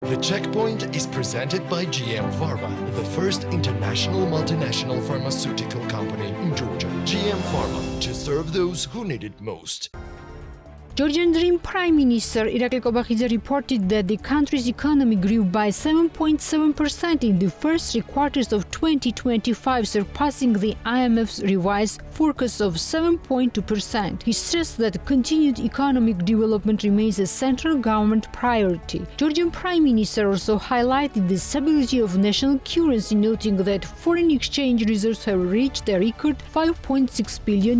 The Checkpoint is presented by GM Pharma, the first international multinational pharmaceutical company in Georgia. GM Pharma, to serve those who need it most. Georgian Dream Prime Minister Kobakhidze reported that the country's economy grew by 7.7% in the first 3 quarters of 2025, surpassing the IMF's revised forecast of 7.2%. He stressed that continued economic development remains a central government priority. Georgian Prime Minister also highlighted the stability of national currency, noting that foreign exchange reserves have reached a record $5.6 billion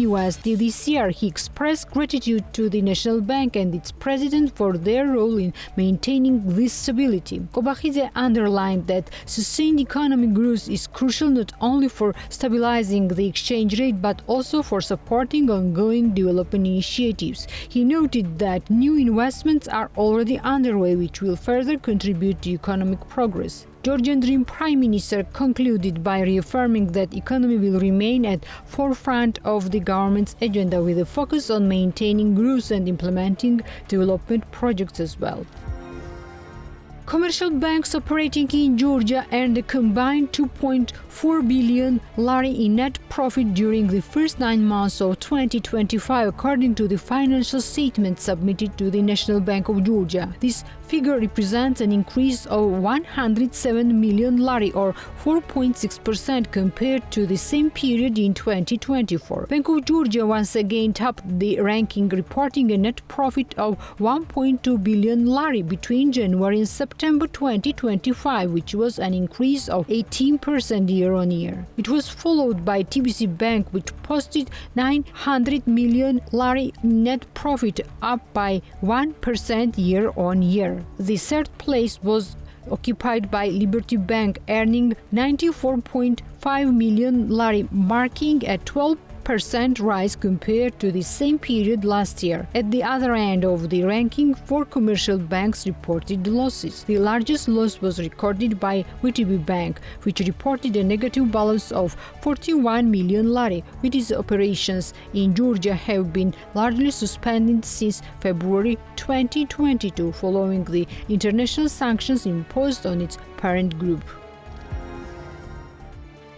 this year. He expressed gratitude to the National Bank and its president for their role in maintaining this stability. Kobakhidze underlined that sustained economic growth is crucial not only for stabilizing the exchange rate but also for supporting ongoing development initiatives. He noted that new investments are already underway, which will further contribute to economic progress. Georgian Dream Prime Minister concluded by reaffirming that economy will remain at forefront of the government's agenda, with a focus on maintaining growth and implementing development projects as well. Commercial banks operating in Georgia earned a combined $2.4 billion in net profit during the first 9 months of 2025, according to the financial statement submitted to the National Bank of Georgia. This figure represents an increase of $107 million or 4.6% compared to the same period in 2024. Bank of Georgia once again topped the ranking, reporting a net profit of $1.2 billion between January and September 2025, which was an increase of 18% year-on-year. It was followed by TBC Bank, which posted $900 million net profit, up by 1% year-on-year. The third place was occupied by Liberty Bank, earning $94.5 million, marking a 12% rise compared to the same period last year. At the other end of the ranking, 4 commercial banks reported losses. The largest loss was recorded by VTB Bank, which reported a negative balance of $41 million, with its operations in Georgia have been largely suspended since February 2022, following the international sanctions imposed on its parent group.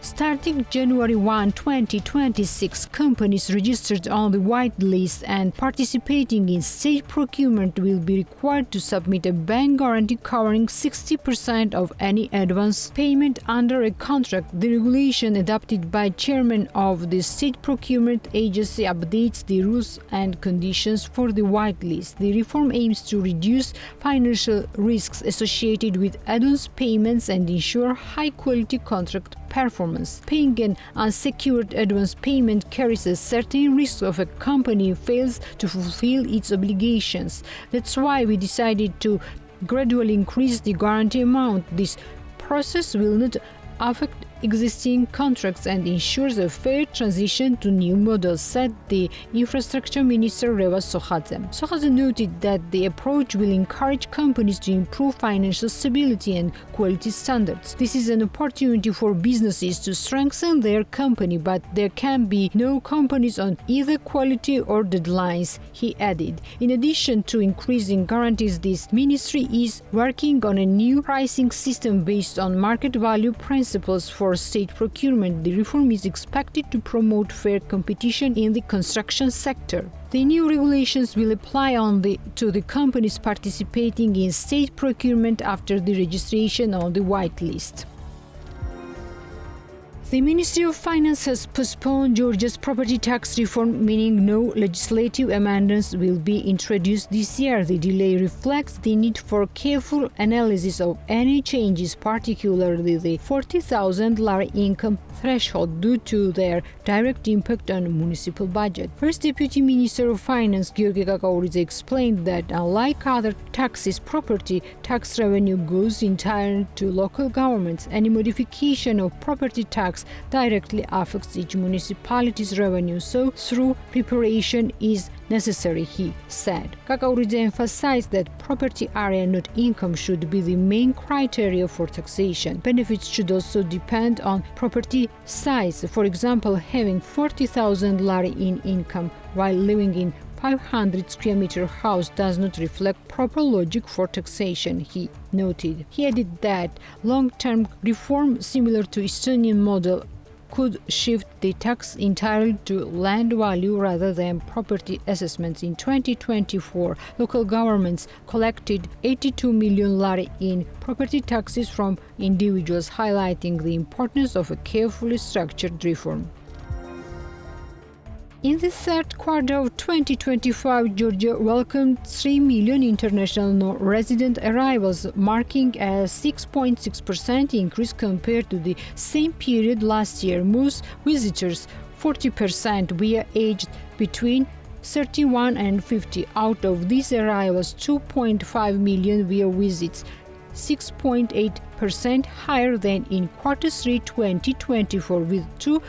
Starting January 1, 2026, companies registered on the white list and participating in state procurement will be required to submit a bank guarantee covering 60% of any advance payment under a contract. The regulation adopted by Chairman of the State Procurement Agency updates the rules and conditions for the white list. The reform aims to reduce financial risks associated with advance payments and ensure high-quality contract performance. Paying an unsecured advance payment carries a certain risk of a company fails to fulfill its obligations. That's why we decided to gradually increase the guarantee amount. This process will not affect existing contracts and ensures a fair transition to new models, said the Infrastructure Minister Sokhadze noted that the approach will encourage companies to improve financial stability and quality standards. This is an opportunity for businesses to strengthen their company, but there can be no compromise on either quality or deadlines, he added. In addition to increasing guarantees, this ministry is working on a new pricing system based on market value principles for state procurement. The reform is expected to promote fair competition in the construction sector. The new regulations will apply to the companies participating in state procurement after the registration on the white list. The Ministry of Finance has postponed Georgia's property tax reform, meaning no legislative amendments will be introduced this year. The delay reflects the need for careful analysis of any changes, particularly the $40,000 income threshold, due to their direct impact on the municipal budget. First Deputy Minister of Finance Giorgi Kakauridze explained that unlike other taxes, property tax revenue goes entirely to local governments. Any modification of property tax directly affects each municipality's revenue, so thorough preparation is necessary, he said. Kakauridze emphasized that property area, not income, should be the main criteria for taxation. Benefits should also depend on property size. For example, having $40,000 in income while living in 500 square meter house does not reflect proper logic for taxation, he noted. He added that long-term reform similar to Estonian model could shift the tax entirely to land value rather than property assessments. In 2024, local governments collected 82 million lari in property taxes from individuals, highlighting the importance of a carefully structured reform. In the third quarter of 2025, Georgia welcomed 3 million international non-resident arrivals, marking a 6.6% increase compared to the same period last year. Most visitors, 40%, were aged between 31 and 50. Out of these arrivals, 2.5 million were visits, 6.8% higher than in Q3 2024, with 2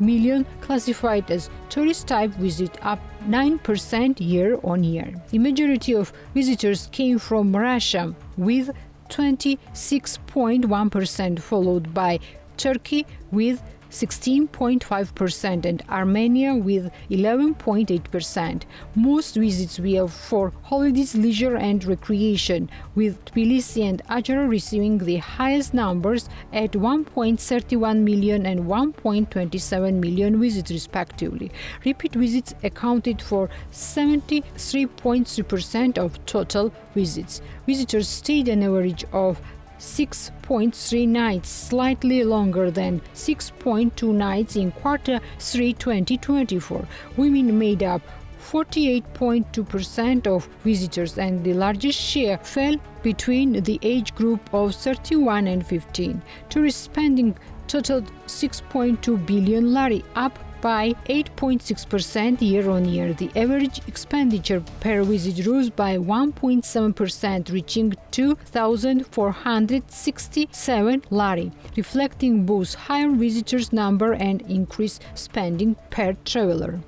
million classified as tourist-type visit, up 9% year-on-year. The majority of visitors came from Russia, with 26.1%, followed by Turkey with 16.5% and Armenia with 11.8%. Most visits were for holidays, leisure and recreation, with Tbilisi and Ankara receiving the highest numbers at 1.31 million and 1.27 million visits respectively. Repeat visits accounted for 73.3% of total visits. Visitors stayed an average of 6.3 nights, slightly longer than 6.2 nights in Q3 2024. Women made up 48.2% of visitors, and the largest share fell between the age group of 31 and 15. Tourist spending totaled 6.2 billion lari, up by 8.6% year-on-year. The average expenditure per visit rose by 1.7%, reaching 2,467 lari, reflecting both higher visitors number and increased spending per traveler.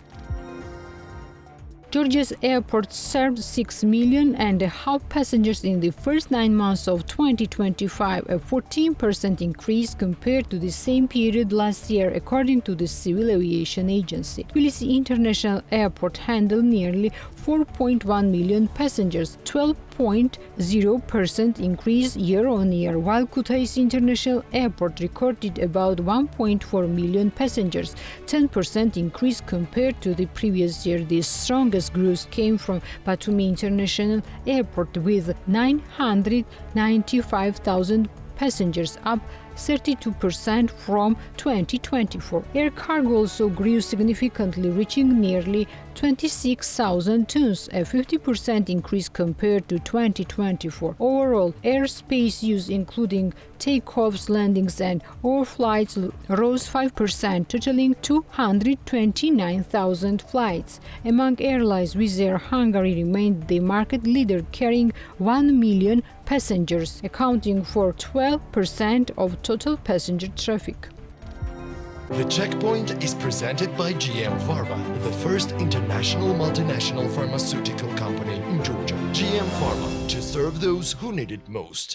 Georgia's airport served 6.5 million passengers in the first 9 months of 2025, a 14% increase compared to the same period last year, according to the Civil Aviation Agency. Tbilisi International Airport handled nearly 4.1 million passengers, 12.0% increase year-on-year, while Kutaisi International Airport recorded about 1.4 million passengers, 10% increase compared to the previous year. The strongest growth came from Batumi International Airport with 995,000 passengers, up 32% from 2024. Air cargo also grew significantly, reaching nearly 26,000 tons, a 50% increase compared to 2024. Overall, airspace use, including takeoffs, landings, and overflights, rose 5%, totaling 229,000 flights. Among airlines, Wizz Air Hungary remained the market leader, carrying 1 million passengers, accounting for 12% of total passenger traffic. The Checkpoint is presented by GM Pharma, the first international multinational pharmaceutical company in Georgia. GM Pharma, to serve those who need it most.